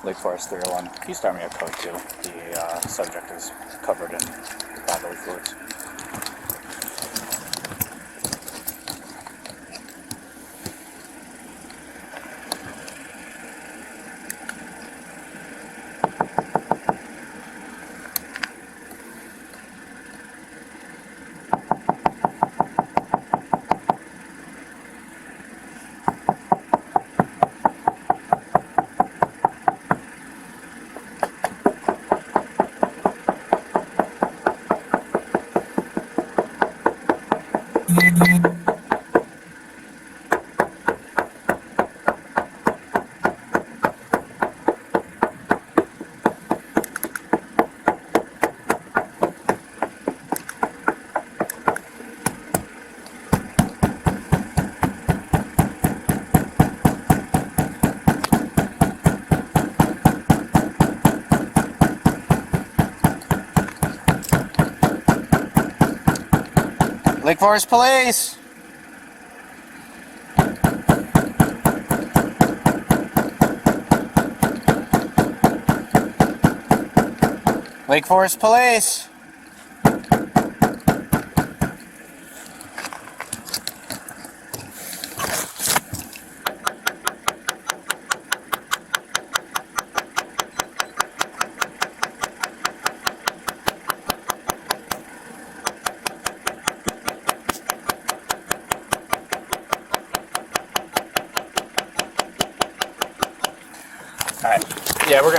Lake Forest 301. Can you start me a code 2? The subject is covered in bodily fluids. Lake Forest Police! Lake Forest Police! Alright, yeah, I'm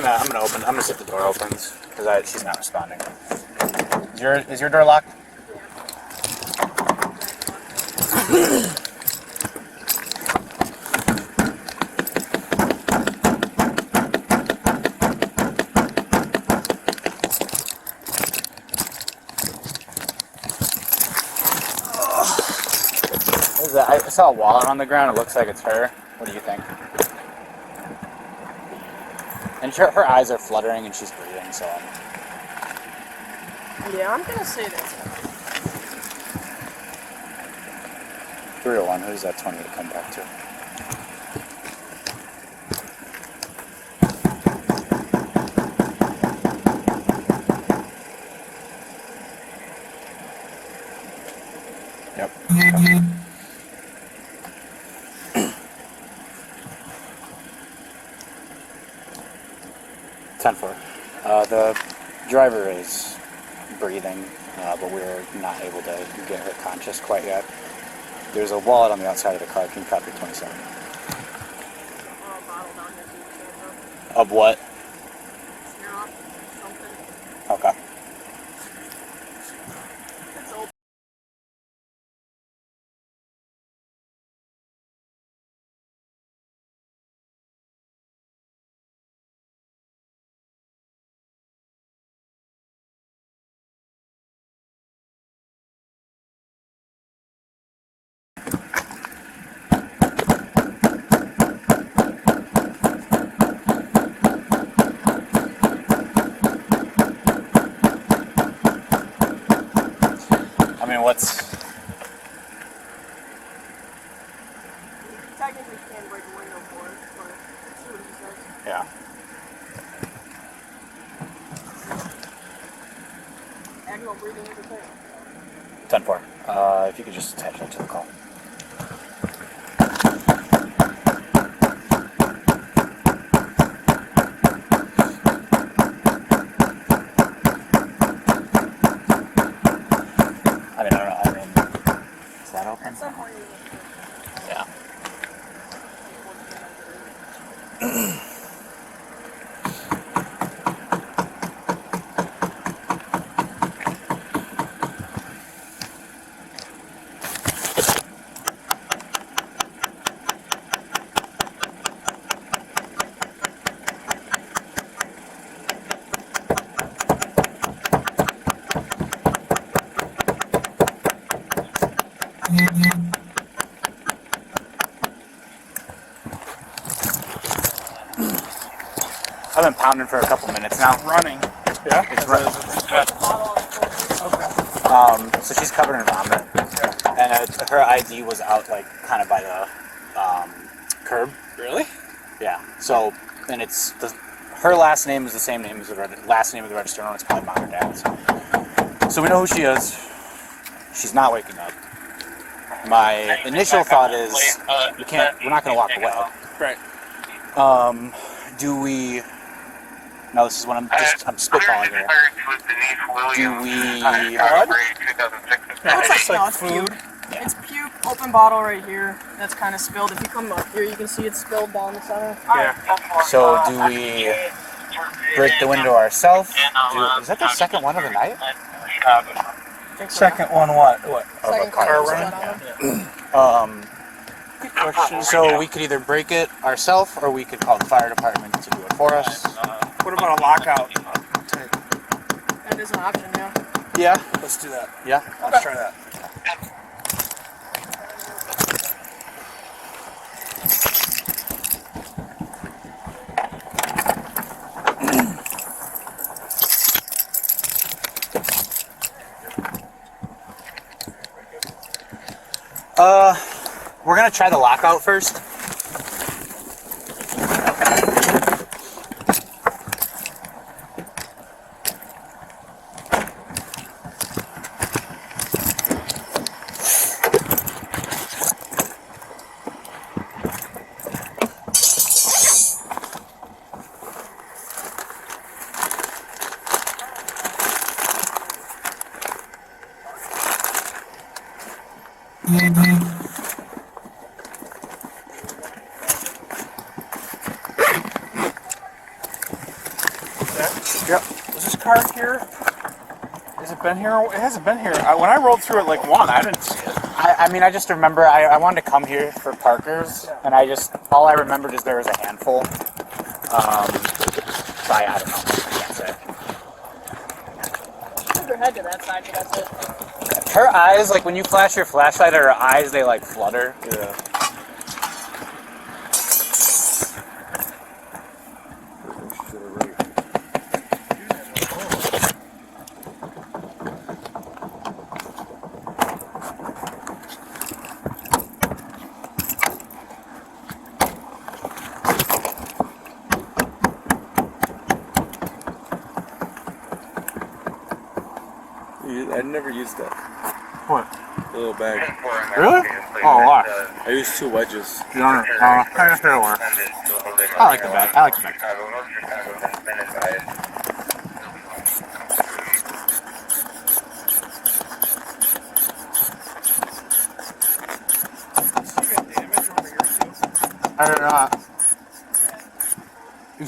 gonna see if the door opens, because she's not responding. Is your door locked? What is that? I saw a wallet on the ground, it looks like it's her. What do you think? And her eyes are fluttering and she's breathing, so... Yeah, I'm gonna say this. 301, who's that 20 to come back to? Yep. 10-4. The driver is breathing, but we're not able to get her conscious quite yet. There's a wallet on the outside of the car. Can you copy 27? Of what? Smirnoff, something. Okay. It's old. I mean, what's... Technically can't break a window for it, but see what he says. Yeah. Actual breathing is a thing. 10-4. If you could just attach that to the call. I don't know. Is that open? At some point, Yeah. I've been pounding for a couple minutes now. Running. Yeah? It's running. Okay. So she's covered in vomit. Yeah. And her ID was out, like, kind of by the curb. Really? Yeah. So, and her last name is the same name as the last name of the registered owner. It's probably mom or dad's. So we know who she is. She's not waking up. My initial thought is we're not going to walk away. Right. Do we? Now this is when I'm spitballing here. Do we? It's like it's food. puke. It's puke, open bottle right here. That's kind of spilled. If you come up here, you can see it's spilled down the center. Yeah. So do we break the window ourselves? Is that the second one of the night? Second one, what? What? Second car run. run? Good question. So we could either break it ourselves, or we could call the fire department to do it for us. What about a lockout? That is an option, yeah. Yeah. Let's do that. Yeah. Let's try that. We're gonna try the lockout first. Yep. Was this car here? Has it been here? It hasn't been here. When I rolled through it like one, I didn't see it. I mean, I just remember I wanted to come here for Parker's, and all I remembered is there was a handful. So I don't know. I can't say. Move your head to that side, but that's it. Her eyes, like when you flash your flashlight at her eyes, they like flutter. Yeah. I never used that. What? The little bag. Really? Oh, why? I used 2 wedges. I guess that'll work. I like the bag. I like the bag. I don't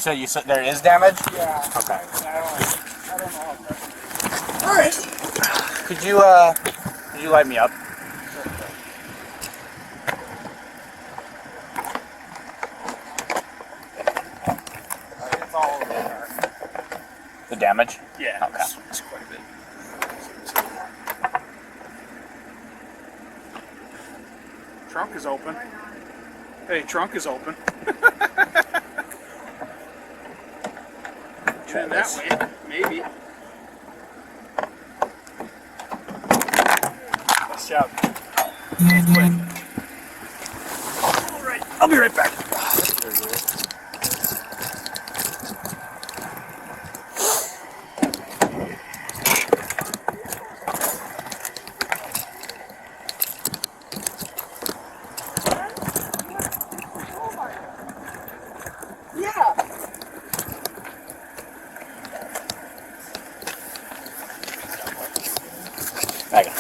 know. You said there is damage? Yeah. Okay. I don't know. All right. Could you light me up? It's all over there. The damage? Yeah. Okay. It's quite a bit. Trunk is open. Hey, trunk is open. Try That this. way, maybe. Nice job. All right, I'll be right back. Yeah. Okay.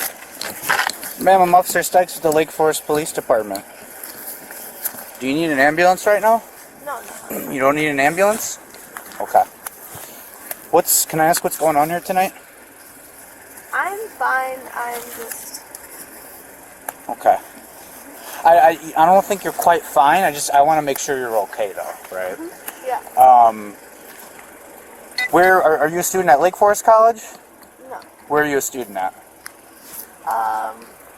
Ma'am, I'm Officer Styx with the Lake Forest Police Department. Do you need an ambulance right now? No, no. You don't need an ambulance? Okay. Can I ask what's going on here tonight? I'm fine. I'm just. Okay. I don't think you're quite fine. I want to make sure you're okay though, right? Yeah. Where are you a student at Lake Forest College? No. Where are you a student at?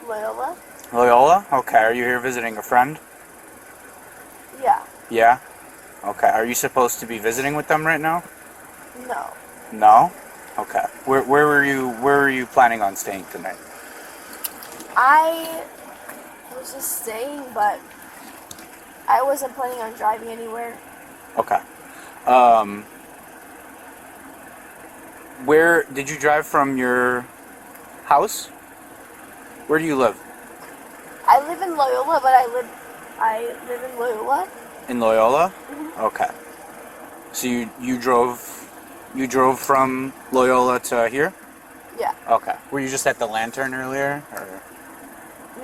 Loyola? Loyola? Okay. Are you here visiting a friend? Yeah. Yeah? Okay. Are you supposed to be visiting with them right now? No. No? Okay. Where were you planning on staying tonight? I was just staying, but I wasn't planning on driving anywhere. Okay. Where did you drive from your house? Where do you live? I live in Loyola, but I live in Loyola. In Loyola? Mm-hmm. Okay. So you drove from Loyola to here? Yeah. Okay. Were you just at the Lantern earlier? Or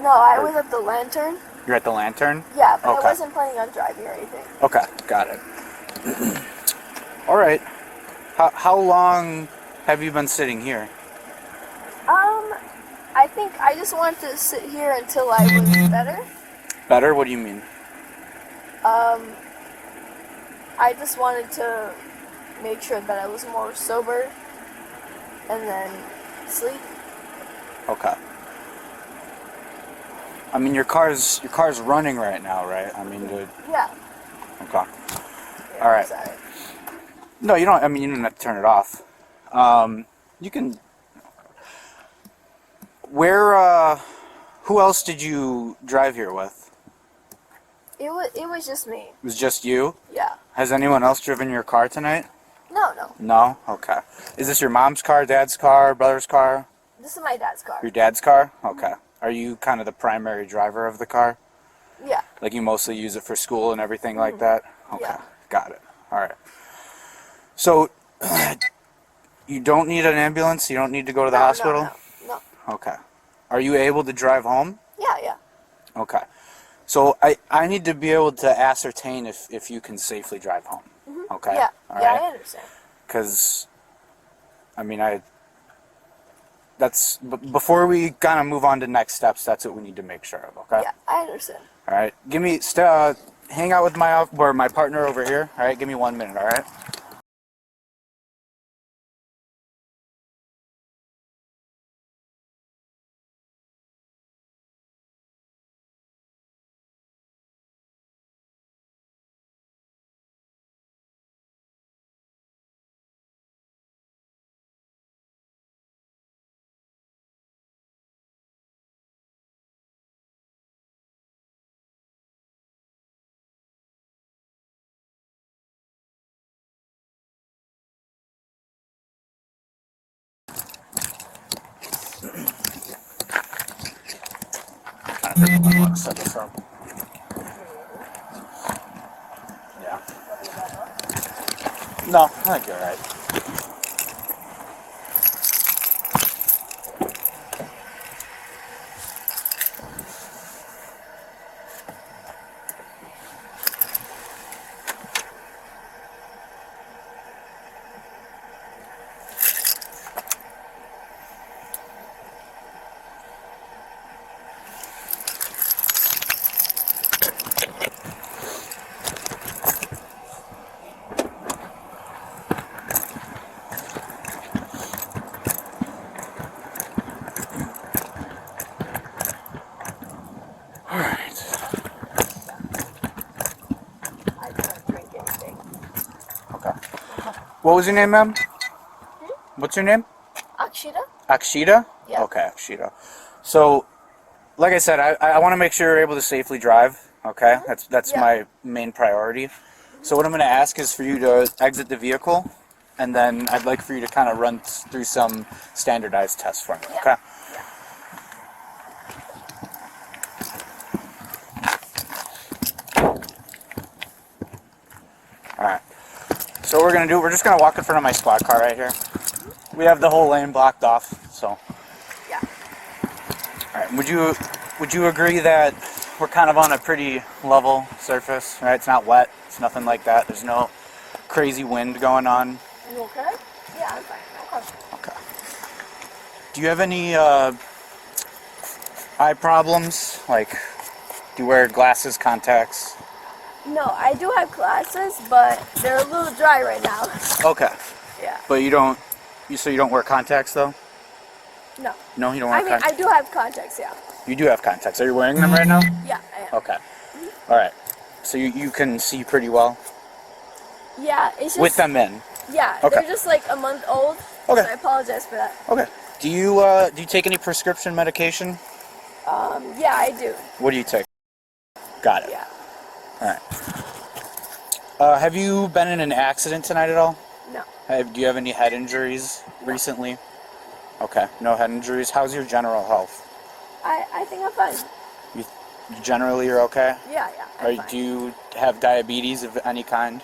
No, I was at the Lantern. you're at the Lantern? Yeah, but Okay. I wasn't planning on driving or anything. Okay, got it. All right. How long have you been sitting here? I think I just wanted to sit here until I was better. Better? What do you mean? I just wanted to make sure that I was more sober and then sleep. Okay. I mean, your car's running right now, right? I mean, Yeah. okay. Yeah, All right. Sorry. No, you don't. I mean, you don't have to turn it off. You can. Where? Who else did you drive here with? It was just me. It was just you. Yeah. Has anyone else driven your car tonight? No. No. Okay. Is this your mom's car, dad's car, brother's car? This is my dad's car. Your dad's car? Okay. Are you kind of the primary driver of the car? Yeah. Like you mostly use it for school and everything like that? Okay. Yeah. Got it. All right. So, you don't need an ambulance? You don't need to go to the hospital? No. Okay. Are you able to drive home? Yeah. Okay. So, I need to be able to ascertain if you can safely drive home. Okay? Yeah. All Yeah, right? I understand. Because, I mean, before we kind of move on to next steps, that's what we need to make sure of, okay? Yeah, I understand. All right. Hang out with my partner over here. All right. Give me 1 minute. All right. I want to set this up. Yeah. No, I think you're right. All right. I don't drink anything. Okay. What was your name, ma'am? What's your name? Akshita? Akshita? Yeah. Okay, Akshita. So, like I said, I want to make sure you're able to safely drive. Okay, that's Yeah. my main priority. So what I'm going to ask is for you to exit the vehicle, and then I'd like for you to kind of run through some standardized tests for me. Yeah. Okay. All right. So what we're going to do, we're just going to walk in front of my squad car right here. We have the whole lane blocked off, so. Yeah. All right. Would you agree that we're kind of on a pretty level surface, right? It's not wet. It's nothing like that. There's no crazy wind going on. You okay? Yeah, I'm fine. Okay. Okay. Do you have any eye problems? Like, do you wear glasses, contacts? No, I do have glasses, but they're a little dry right now. Okay. Yeah. But you don't wear contacts though? No. No, you don't wear I mean, contacts? I do have contacts, yeah. You do have contacts. Are you wearing them right now? Yeah, I am. Okay. All right. So you can see pretty well Yeah, it's just... with them in. Yeah, Okay. they're just like a month old. Okay. So I apologize for that. Okay. Do you take any prescription medication? Yeah, I do. What do you take? Got it. Yeah. All right. Have you been in an accident tonight at all? No. Do you have any head injuries recently? Okay, no head injuries. How's your general health? I think I'm fine. You generally you're okay? Yeah, I'm fine. Do you have diabetes of any kind?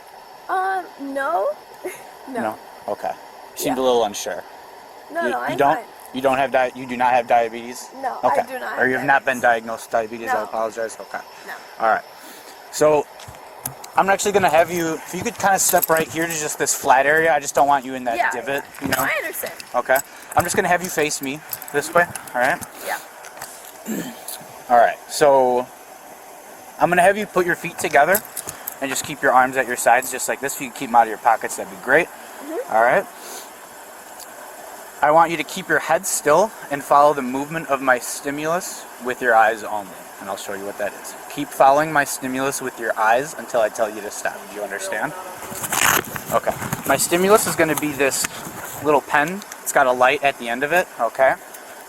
No. No. Okay. You seemed a Yeah. little unsure. No, you, I'm you don't fine. you don't have you do not have diabetes? No, Okay. I do not have Or you have not been diabetes. diagnosed with diabetes? I No. apologize. Okay. No. All right. So I'm actually going to have you, if you could kind of step right here to just this flat area. I just don't want you in that Yeah, divot, yeah. you know? No, I understand. Okay. I'm just going to have you face me this way. All right? Yeah. All right. So I'm going to have you put your feet together and just keep your arms at your sides just like this. If you can keep them out of your pockets, that'd be great. All right. I want you to keep your head still and follow the movement of my stimulus with your eyes only. And I'll show you what that is. Keep following my stimulus with your eyes until I tell you to stop. Do you understand? Okay. My stimulus is going to be this little pen. It's got a light at the end of it. Okay.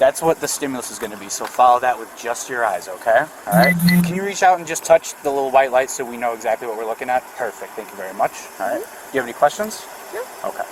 That's what the stimulus is going to be. So follow that with just your eyes. Okay. All right. Can you reach out and just touch the little white light so we know exactly what we're looking at? Perfect. Thank you very much. All right. Do you have any questions? No. Okay.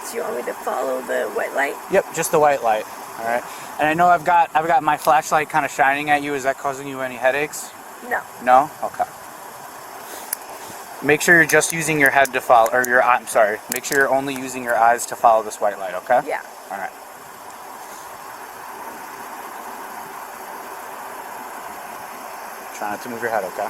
Do you want me to follow the white light? Yep, just the white light. All right. And I know I've got my flashlight kind of shining at you. Is that causing you any headaches? No. No? Okay. Make sure you're just using your head to follow, or your, I'm sorry. Make sure you're only using your eyes to follow this white light, okay? Yeah. All right. Try not to move your head, okay?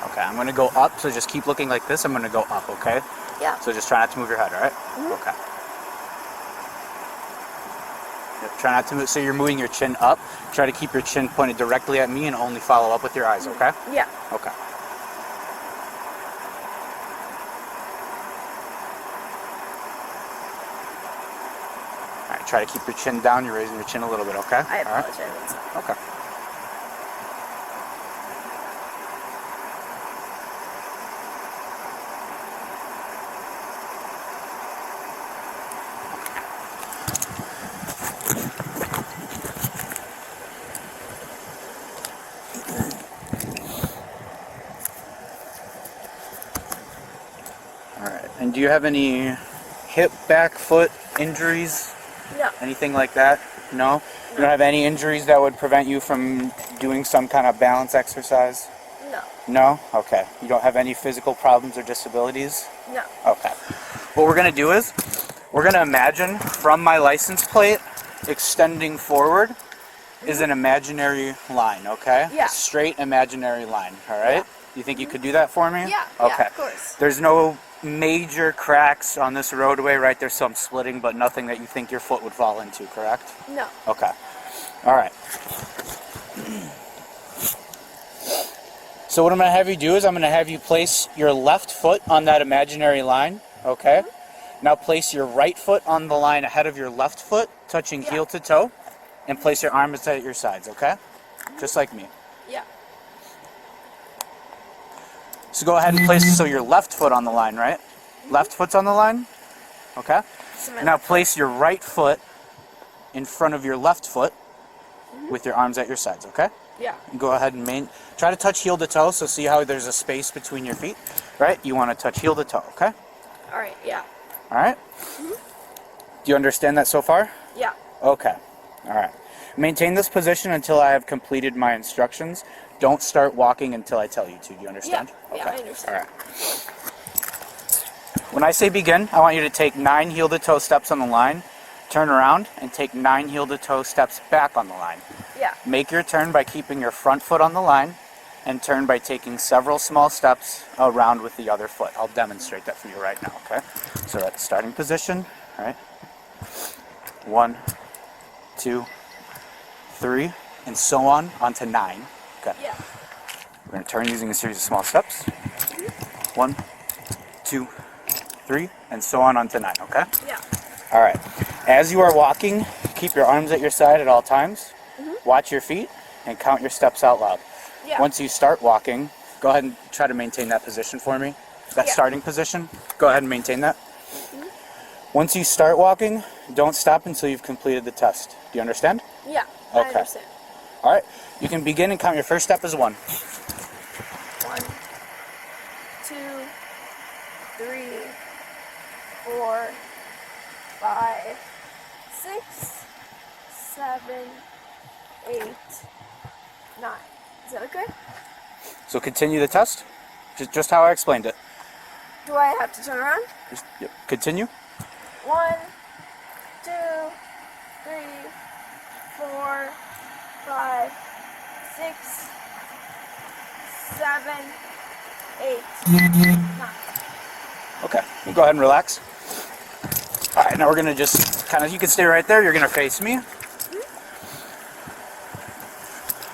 Okay, I'm going to go up, so just keep looking like this. I'm going to go up, okay? Yeah. So just try not to move your head, all right? Okay. Yep, try not to move, so you're moving your chin up. Try to keep your chin pointed directly at me and only follow up with your eyes, okay? Yeah. Okay. All right, try to keep your chin down. You're raising your chin a little bit, okay? I All right. apologize. Okay. All right. And do you have any hip, back, foot injuries? No. Anything like that? No? You don't have any injuries that would prevent you from doing some kind of balance exercise? No. No? Okay. You don't have any physical problems or disabilities? No. Okay. What we're going to do is, we're going to imagine from my license plate extending forward is an imaginary line, okay? Yeah. A straight imaginary line, all right? Yeah. You think you could do that for me? Yeah. Okay. Yeah, of course. There's no major cracks on this roadway, right? There's some splitting, but nothing that you think your foot would fall into, correct? No. Okay. All right. So what I'm going to have you do is I'm going to have you place your left foot on that imaginary line, okay? Now place your right foot on the line ahead of your left foot, touching heel to toe, and place your arms at your sides, okay? Just like me. Yeah. So go ahead and place your left foot on the line, right? Left foot's on the line, okay? So my Now left place your right foot in front of your left foot with your arms at your sides, okay? Yeah. And go ahead and try to touch heel to toe, so see how there's a space between your feet, right? You want to touch heel to toe, okay? All right. Yeah. All right? Do you understand that so far? Yeah. Okay. All right. Maintain this position until I have completed my instructions. Don't start walking until I tell you to. Do you understand? Yeah, I understand. All right. When I say begin, I want you to take 9 heel-to-toe steps on the line, turn around, and take 9 heel-to-toe steps back on the line. Yeah. Make your turn by keeping your front foot on the line, and turn by taking several small steps around with the other foot. I'll demonstrate that for you right now, okay? So we're at the starting position, all right? 1, 2, 3, and so on to 9. Okay. Yeah. We're going to turn using a series of small steps. 1, 2, 3, and so on to 9, okay? Yeah. All right. As you are walking, keep your arms at your side at all times. Watch your feet and count your steps out loud. Yeah. Once you start walking, go ahead and try to maintain that position for me. That Yeah. starting position. Go ahead and maintain that. Once you start walking, don't stop until you've completed the test. Do you understand? Yeah. I Okay. understand. All right. You can begin and count your first step as 1. 1, 2, 3, 4, 5, 6, 7, 8, 9. Is that okay? So continue the test. Just how I explained it. Do I have to turn around? Yep. Continue. 1, 2, 3, 4, 5, 6, 7, 8, 9. Okay, you go ahead and relax. All right, now we're gonna just kind of, you can stay right there, you're gonna face me.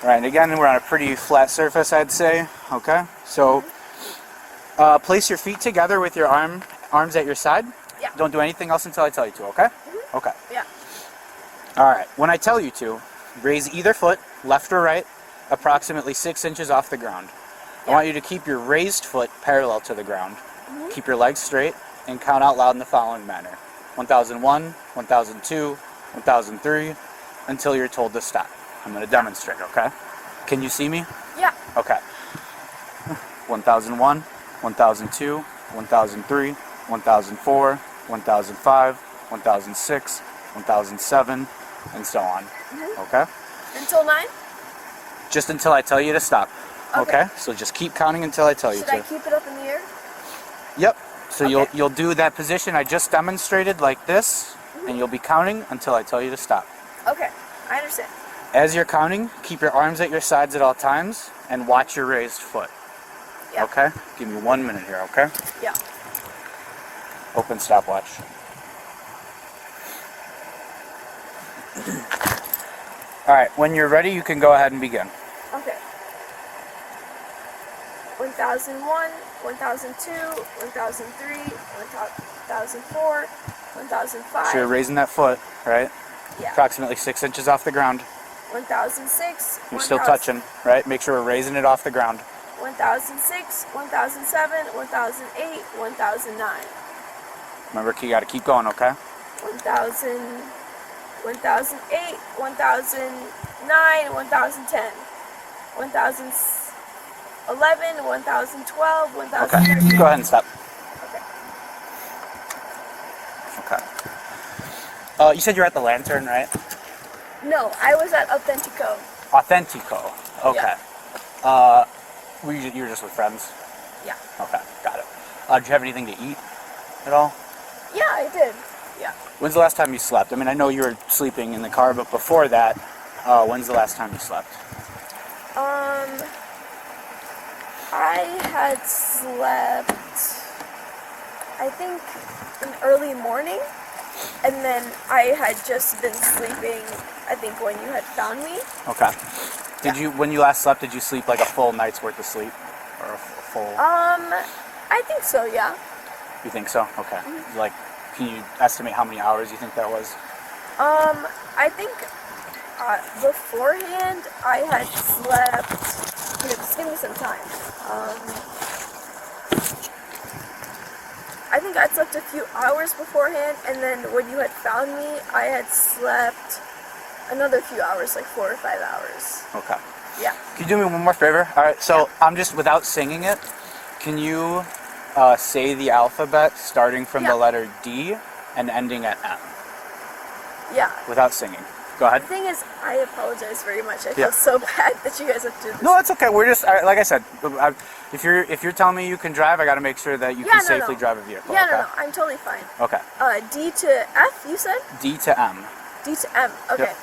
All right, and again, we're on a pretty flat surface, I'd say, okay? So, place your feet together with your arms at your side. Yeah. Don't do anything else until I tell you to, okay? Okay. Yeah. All right, when I tell you to, raise either foot, left or right, approximately 6 inches off the ground. I want you to keep your raised foot parallel to the ground. Keep your legs straight and count out loud in the following manner. 1001, 1002, 1003, until you're told to stop. I'm going to demonstrate, okay? Can you see me? Yeah. Okay. 1001, 1002, 1003, 1004, 1005, 1006, 1007, and so on. Okay? Until 9? Just until I tell you to stop. Okay. Okay? So just keep counting until I tell you Should to. I keep it up in the air? Yep. So Okay. you'll do that position I just demonstrated like this, and you'll be counting until I tell you to stop. Okay. I understand. As you're counting, keep your arms at your sides at all times and watch your raised foot. Yeah. Okay? Give me 1 minute here, okay? Yeah. Open stopwatch. All right, when you're ready, you can go ahead and begin. Okay. 1001, 1002, 1003, 1004, 1005. So you're raising that foot, right? Yeah. Approximately 6 inches off the ground. 1006. You're still touching, right? Make sure we're raising it off the ground. 1006, 1007, 1008, 1009. Remember, you got to keep going, okay? 1000, 1008, 1009, 1010, 1011, 1012, 1013. Okay, go ahead and stop. Okay. Okay. You said you're at the Lantern, right? No, I was at Authentico. Authentico. Okay. You were just with friends? Yeah. Okay, got it. Did you have anything to eat at all? Yeah, I did. Yeah. When's the last time you slept? I mean, I know you were sleeping in the car, but before that, when's the last time you slept? I had slept, I think, in early morning, and then I had just been sleeping, I think, when you had found me. Okay. When you last slept, did you sleep like a full night's worth of sleep? Or a full... I think so, yeah. You think so? Okay. Like Can you estimate how many hours you think that was? I think beforehand I had slept. Here, just give me some time. I think I'd slept a few hours beforehand, and then when you had found me, I had slept another few hours, like 4 or 5 hours. Okay. Yeah. Can you do me one more favor? All right. So I'm just without singing it. Can you say the alphabet starting from the letter D and ending at M Yeah. without singing? Go ahead. The thing is, I apologize very much. I feel so bad that you guys have to do this. No, it's okay. We're just like I said. If you're telling me you can drive, I got to make sure that you can safely drive a vehicle. Yeah, okay? no, I'm totally fine. Okay. D to F, you said? D to M. D to M. Okay. Yep.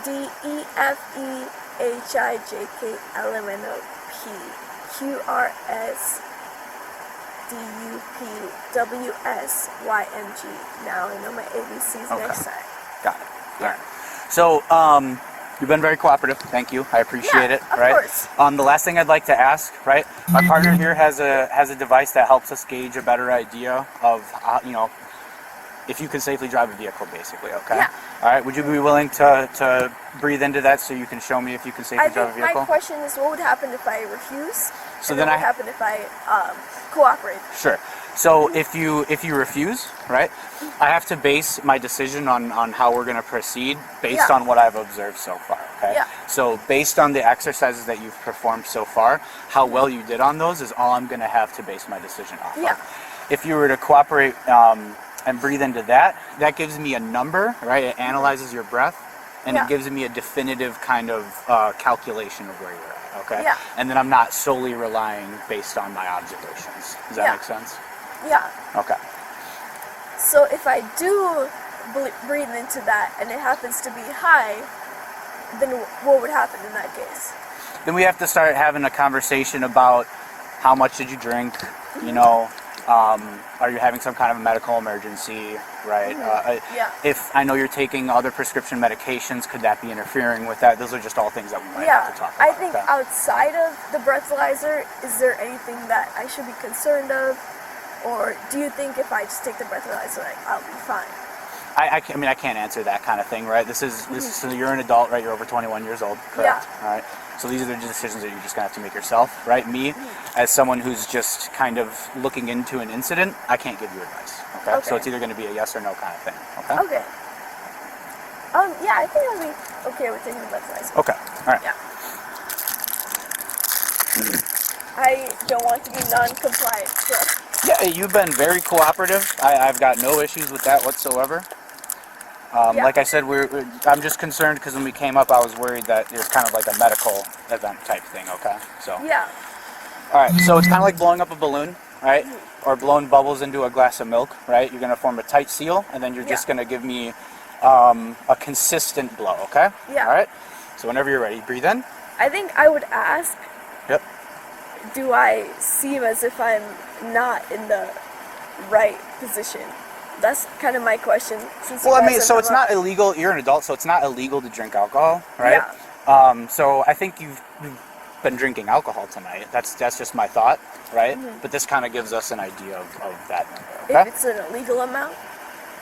D E F E H I J K L M N O P Q R S D U P W S Y M G. Now I know my ABCs next time. Got it. All right. So, you've been very cooperative. Thank you. I appreciate it. Of Right. course. The last thing I'd like to ask, right? My partner here has a device that helps us gauge a better idea of if you can safely drive a vehicle, basically. Okay. Yeah. All right. Would you be willing to breathe into that so you can show me if you can safely I drive a think vehicle? my question is, what would happen if I refuse? So and then what I- would happen if I cooperate? Sure. So if you refuse, right, I have to base my decision on how we're going to proceed based Yeah. on what I've observed so far. Okay. Yeah. So based on the exercises that you've performed so far, how well you did on those is all I'm going to have to base my decision off Yeah. of. If you were to cooperate and breathe into that, that gives me a number, right? It analyzes your breath, and Yeah. it gives me a definitive kind of calculation of where you're at. Okay. Yeah. And then I'm not solely relying based on my observations. Does that Yeah. make sense? Yeah. Okay. So if I do breathe into that and it happens to be high, then what would happen in that case? Then we have to start having a conversation about how much did you drink, are you having some kind of a medical emergency, right? Yeah. If I know you're taking other prescription medications, could that be interfering with that? Those are just all things that we might Yeah, have to talk about. I think okay? outside of the breathalyzer, is there anything that I should be concerned of? Or do you think if I just take the breathalyzer, I'll be fine? I can't answer that kind of thing, right? So you're an adult, right? You're over 21 years old, correct? Yeah. All right. So these are the decisions that you're just gonna have to make yourself, right? Me, as someone who's just kind of looking into an incident, I can't give you advice. Okay. So Okay. it's either gonna be a yes or no kind of thing. Okay. Okay. Yeah, I think I'll be okay with taking the breathalyzer. Okay. All right. Yeah. I don't want to be non-compliant, so. Yeah, you've been very cooperative. I've got no issues with that whatsoever. Yeah. Like I said, I'm just concerned because when we came up, I was worried that there's kind of like a medical event type thing. Okay, so Yeah. all right, so it's kind of like blowing up a balloon, right? Or blowing bubbles into a glass of milk, right? You're gonna form a tight seal, and then you're just gonna give me a consistent blow. Okay. Yeah. All right. So whenever you're ready, breathe in. I think I would ask, Yep. do I seem as if I'm not in the right position? That's kind of my question. Since Well, you I guys mean, have so it's come not up- illegal. You're an adult, so it's not illegal to drink alcohol, right? So I think you've been drinking alcohol tonight. That's just my thought, right? But this kind of gives us an idea of that number. If Okay? it's an illegal amount?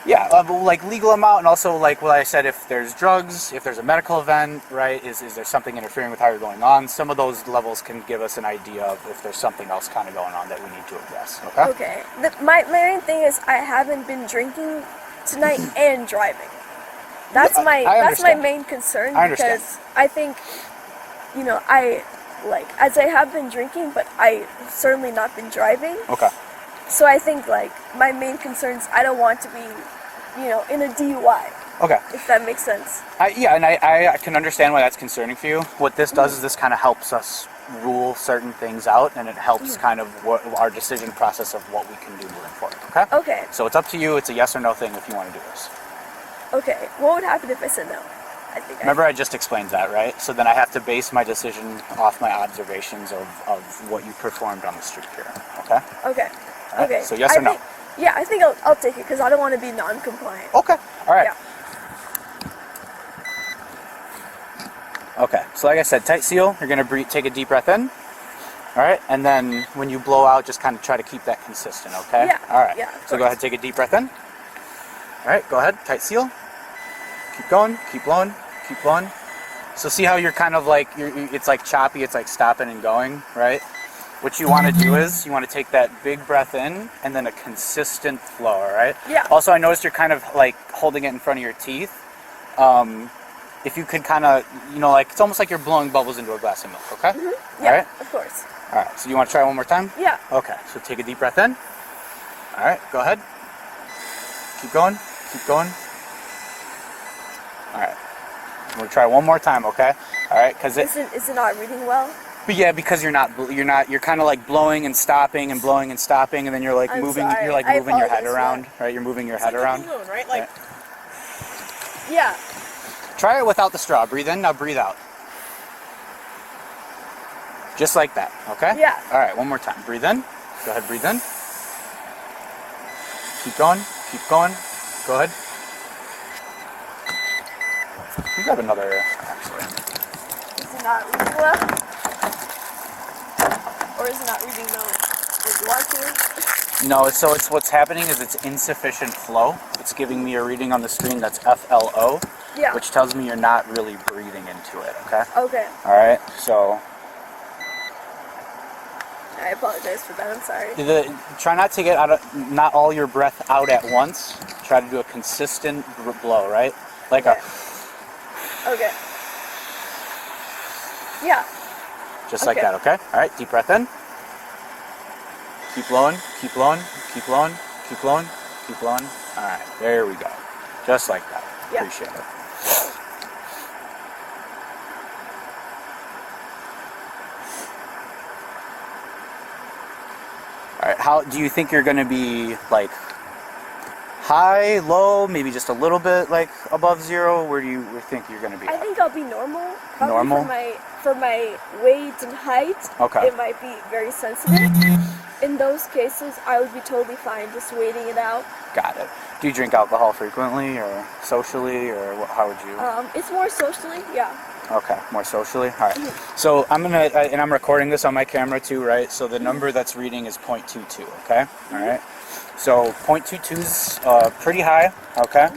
Yeah, but like legal amount, and also like what I said, if there's drugs, if there's a medical event, right? Is there something interfering with how you're going on? Some of those levels can give us an idea of if there's something else kind of going on that we need to address. Okay? Okay. My main thing is I haven't been drinking tonight and driving. That's I my understand. main concern I understand. because I think, as I have been drinking, but I certainly not been driving. Okay. So I think my main concerns, I don't want to be, in a DUI, Okay. if that makes sense. I can understand why that's concerning for you. What this does is this kind of helps us rule certain things out, and it helps kind of our decision process of what we can do moving forward. Okay. Okay. So it's up to you. It's a yes or no thing if you want to do this. Okay. What would happen if I said no? I think Remember, I just explained that, right? So then I have to base my decision off my observations of what you performed on the street here. Okay. Okay. All right, Okay. so yes or no? I think I'll take it because I don't want to be non-compliant. Okay. All right. Yeah. Okay. So like I said, tight seal. You're gonna take a deep breath in, All right, and then when you blow out, just kind of try to keep that consistent, okay? Yeah, All right, yeah, of so go course. ahead, take a deep breath in. All right, go ahead, tight seal. Keep going, keep blowing, keep blowing. So see how you're kind of like, it's like choppy, it's like stopping and going, right? What you want to do is you want to take that big breath in and then a consistent flow, all right? Yeah. Also, I noticed you're kind of like holding it in front of your teeth. If you could kind of, like it's almost like you're blowing bubbles into a glass of milk, okay? Yeah, All right? of course. All right, so you want to try one more time? Yeah. Okay, so take a deep breath in. All right, go ahead. Keep going, keep going. All right, I'm gonna try one more time, okay? All right, because Is it not reading well? but yeah, because you're kind of like blowing and stopping, and then you're like I'm moving, sorry. you're like I moving your head apologize for around, right? You're moving your head around. Balloon, right? Like, Yeah. Try it without the straw. Breathe in, now breathe out. Just like that, okay? Yeah. All right, one more time. Breathe in. Go ahead, breathe in. Keep going, keep going. Go ahead. You got another, actually. Is it not reading well? Or is it not reading the you want to? No, so it's what's happening is it's insufficient flow. It's giving me a reading on the screen that's FLO, Yeah. which tells me you're not really breathing into it, okay? Okay. All right, so I apologize for that. I'm sorry. try not to get not all your breath out at once. Try to do a consistent blow, right? Like Okay. Okay. Yeah. just like Okay. that, okay? All right, deep breath in. Keep blowing, keep blowing, keep blowing, keep blowing, keep blowing. All right, there we go. Just like that. Yeah. Appreciate it. All right, how do you think you're going to be, like, high, low, maybe just a little bit, like, above zero? Where do you think you're going to be I at? think I'll be normal. Probably Normal? For my weight and height. Okay. It might be very sensitive. In those cases, I would be totally fine just waiting it out. Got it. Do you drink alcohol frequently or socially, or how would you? It's more socially, yeah. Okay, more socially. All right. So I'm gonna, and I'm recording this on my camera too, right? So the number that's reading is 0.22. Okay. All right. So 0.22 is pretty high. Okay.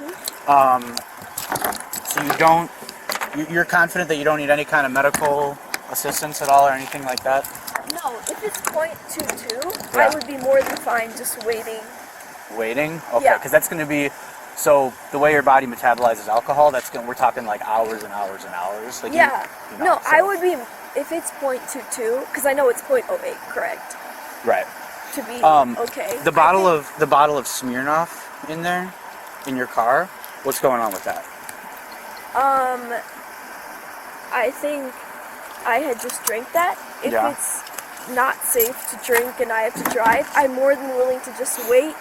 So you're confident that you don't need any kind of medical assistance at all or anything like that? No, if it's 0.22, Yeah. I would be more than fine just waiting. Waiting. Okay. Yeah. Because that's gonna be. So the way your body metabolizes alcohol, we're talking like hours and hours and hours. Like Yeah. No, so- I would be, if it's 0.22, because I know it's 0.08, correct? Right. To be okay. The bottle of Smirnoff in there, in your car. What's going on with that? I think I had just drank that. If Yeah. it's not safe to drink and I have to drive, I'm more than willing to just wait,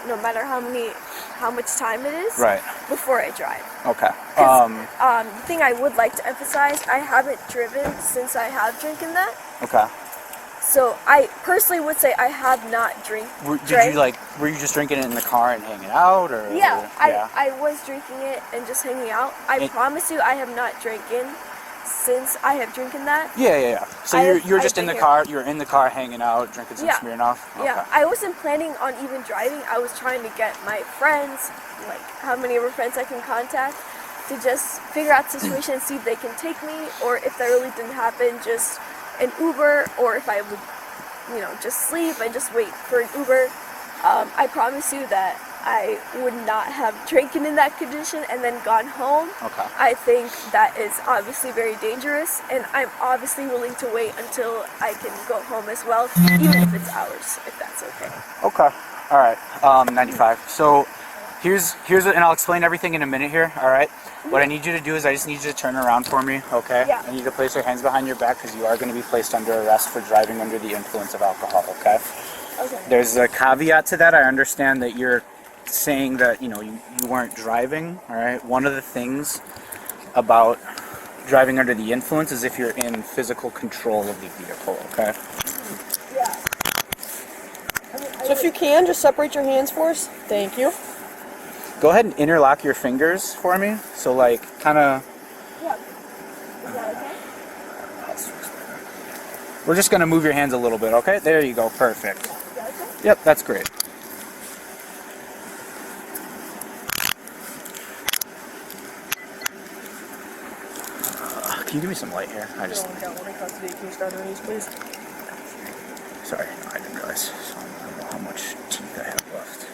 no matter how much time it is, Right. before I drive. Okay. 'Cause, the thing I would like to emphasize, I haven't driven since I have drinking that. Okay. So I personally would say I have not drank. Were you just drinking it in the car and hanging out, or? Yeah, Yeah. I was drinking it and just hanging out. I And- promise you, I have not drinking since I have drinking that. Yeah. So I- you're I just in the think car. You're in the car hanging out, drinking some Yeah. Smirnoff. Okay. Yeah, I wasn't planning on even driving. I was trying to get my friends, like how many of our friends I can contact, to just figure out the situation and see if they can take me, or if that really didn't happen, just an Uber, or if I would, just sleep and just wait for an Uber. I promise you that I would not have drinking in that condition and then gone home. Okay. I think that is obviously very dangerous, and I'm obviously willing to wait until I can go home as well, even if it's hours, if that's okay. Okay. All right. 95. So here's and I'll explain everything in a minute here. All right. What I need you to do is I just need you to turn around for me. Okay. Yeah. I need you to place your hands behind your back because you are going to be placed under arrest for driving under the influence of alcohol. Okay. Okay. There's a caveat to that. I understand that you're saying that you weren't driving. All right. One of the things about driving under the influence is if you're in physical control of the vehicle. Okay. Yeah. so if you can, just separate your hands for us. Thank you. Go ahead and interlock your fingers for me. So like kind of. Yeah. Is that okay? We're just gonna move your hands a little bit, okay? There you go, perfect. Yep, that's great. Can you give me some light here? I just... Got one in custody. Can you start on these, please? Sorry, no, I didn't realize. So I don't know how much teeth I have left.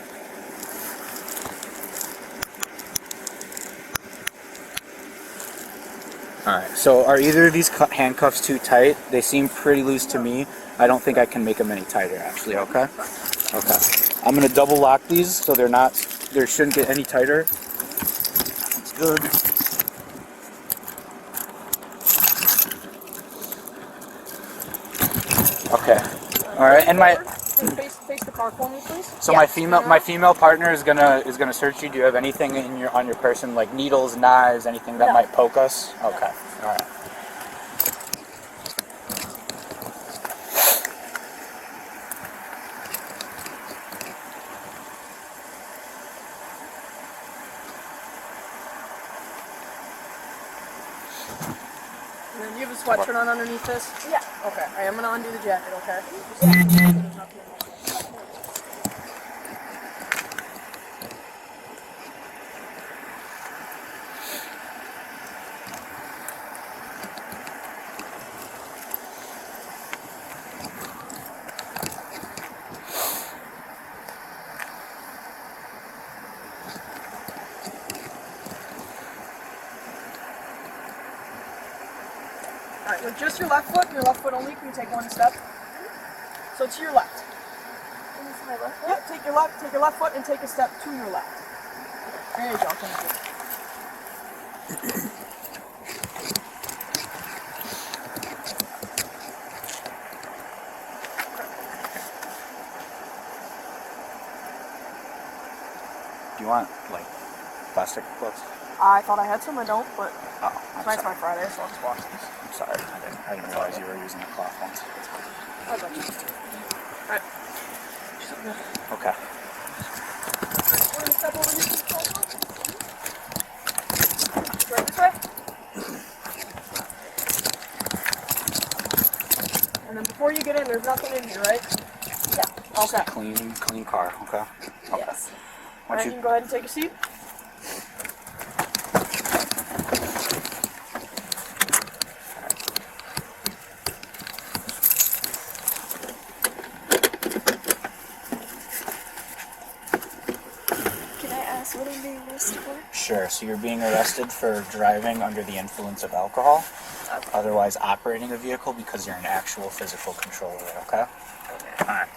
Alright, so are either of these handcuffs too tight? They seem pretty loose to me. I don't think I can make them any tighter, actually, okay? Okay. I'm going to double lock these so they shouldn't get any tighter. That's good. Okay. Alright, and my... Face the car for me, please. So my female partner is gonna search you. Do you have anything on your person, like needles, knives, anything that might poke us? Okay. All right. And then you have a sweatshirt on underneath this? Yeah. Okay. I am gonna undo the jacket, okay? Alright, with just your left foot only, can you take one step? So to your left. And this is my left foot. Yep, take your left foot and take a step to your left. There you go, thank you. Do you want like plastic gloves? I thought I had some, I don't, but Oh, I'm tonight's my sorry. Friday, so I'll just wash these. I'm sorry. I didn't realize you were using a cloth ones. I'd like these too. Alright. Okay. We're gonna step over here to the phone. Right this way. And then before you get in, there's nothing in here, right? Yeah. Okay. Clean car. Okay. Yes. Alright, you can go ahead and take a seat. Can I ask what I'm being arrested for? Sure. So you're being arrested for driving under the influence of alcohol, otherwise operating a vehicle because you're in actual physical control of it. Okay. All right.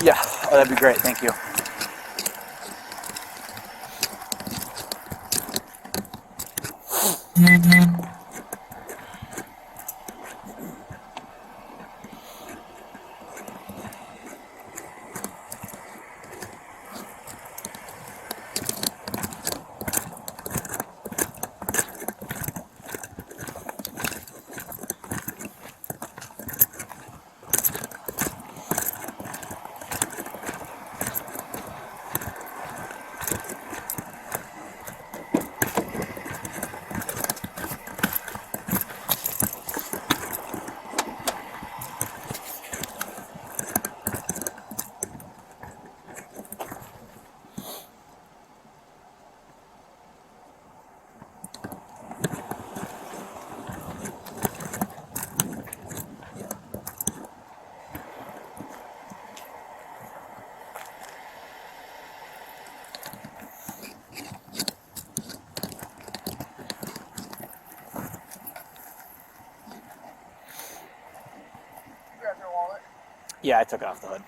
Yeah. Oh, that'd be great. Thank you. Grab your wallet. Yeah, I took it off the hood.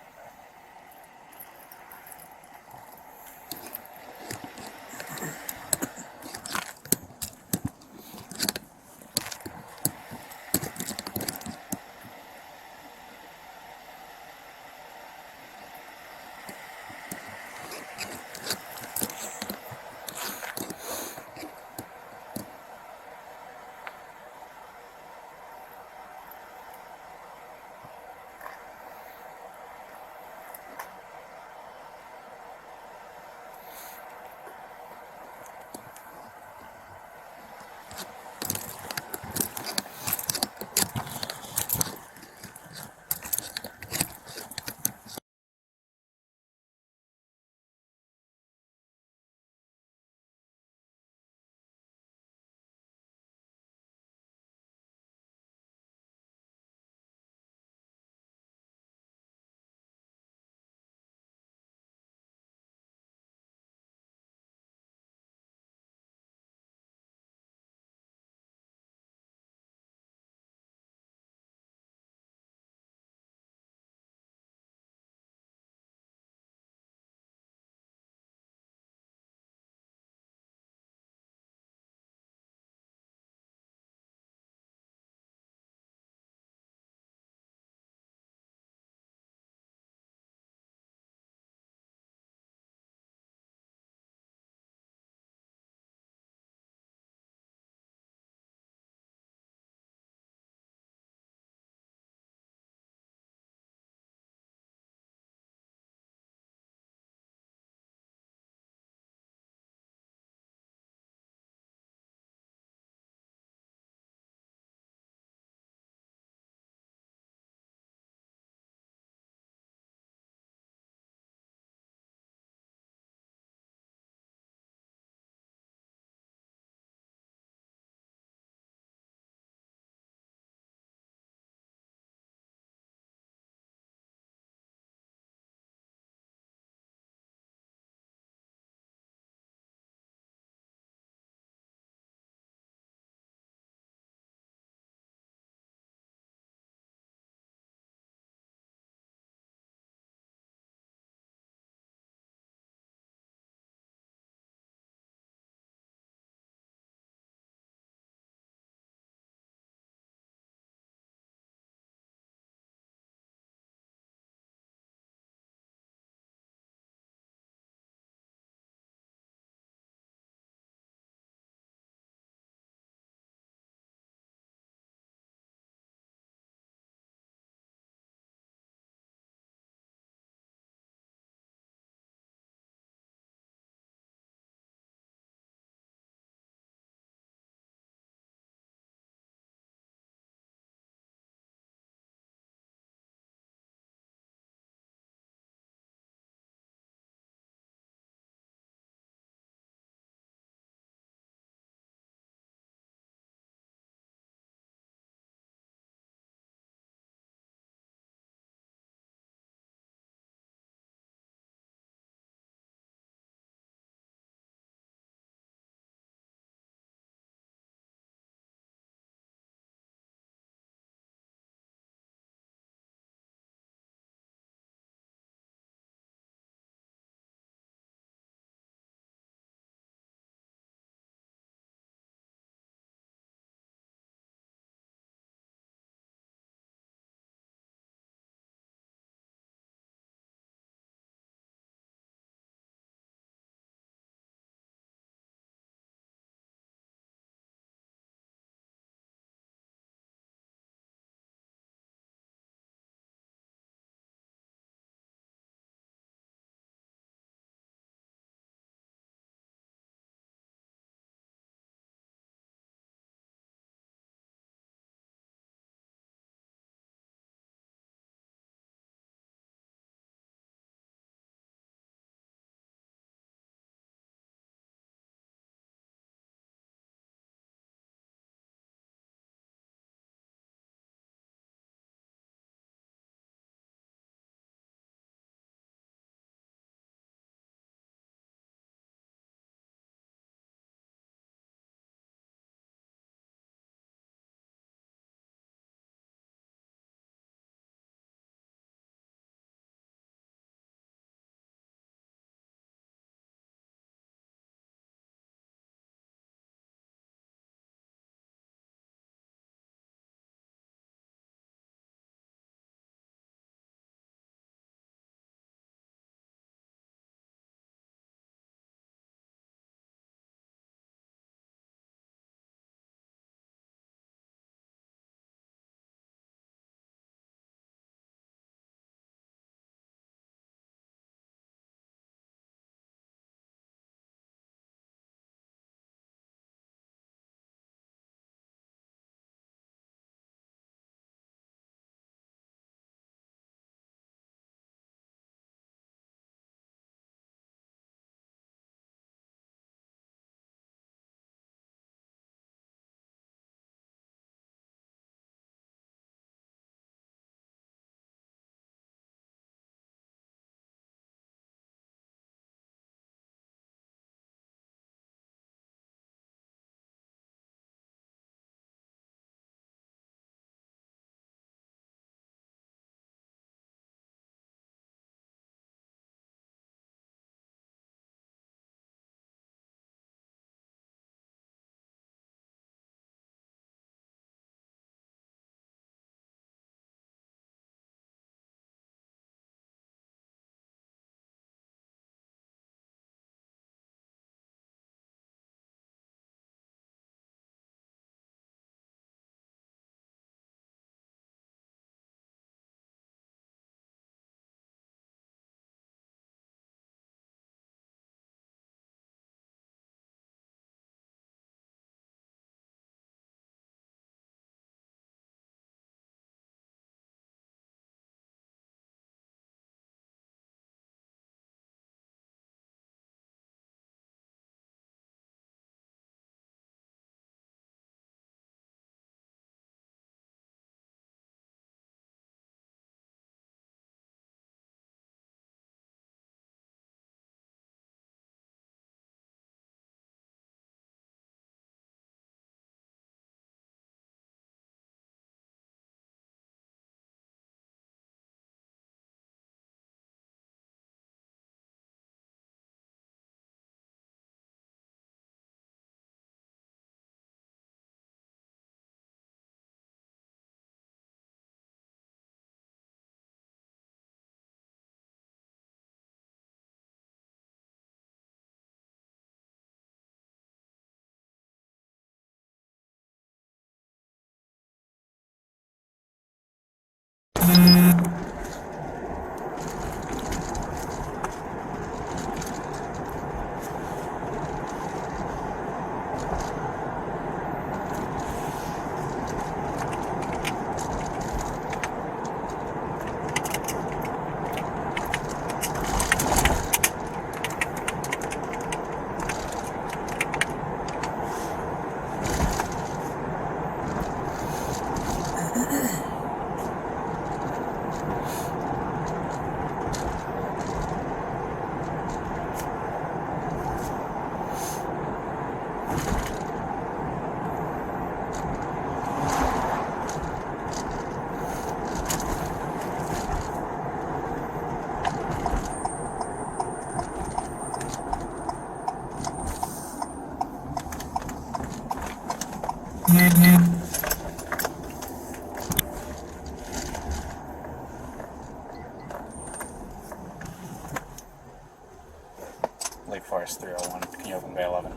Lake Forest 301. Can you open Bay 11?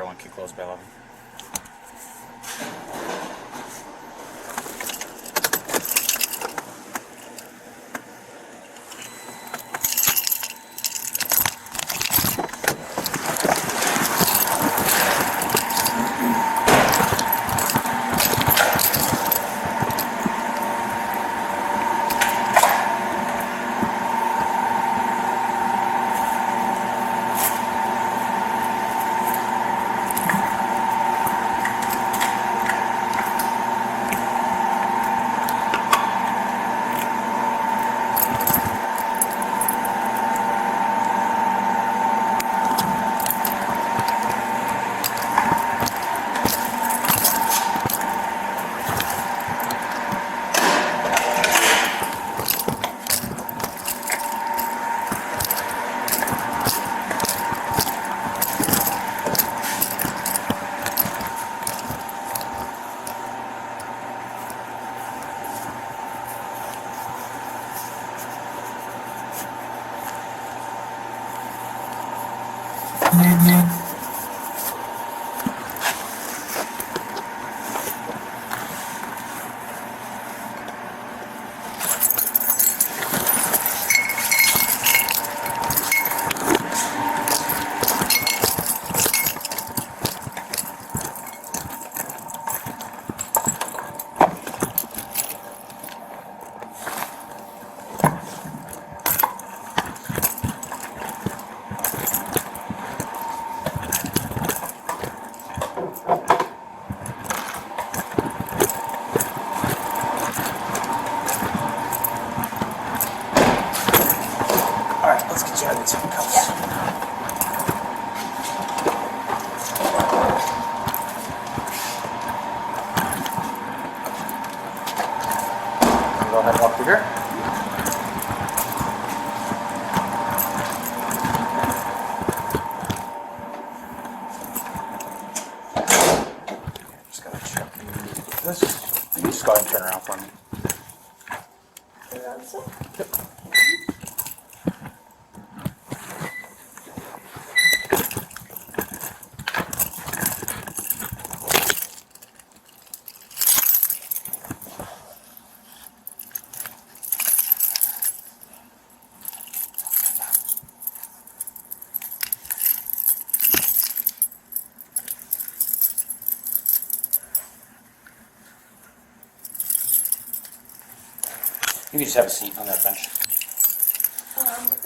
One can close Bay 11. Let's get you out of these handcuffs. Go ahead and walk through here. Just gotta check this. You can just go ahead and turn around for me. Yep. You can just have a seat on that bench.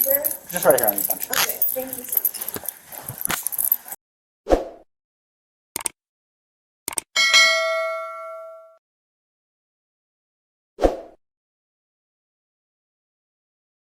Where? Just right here on the bench. Okay, thank you so much.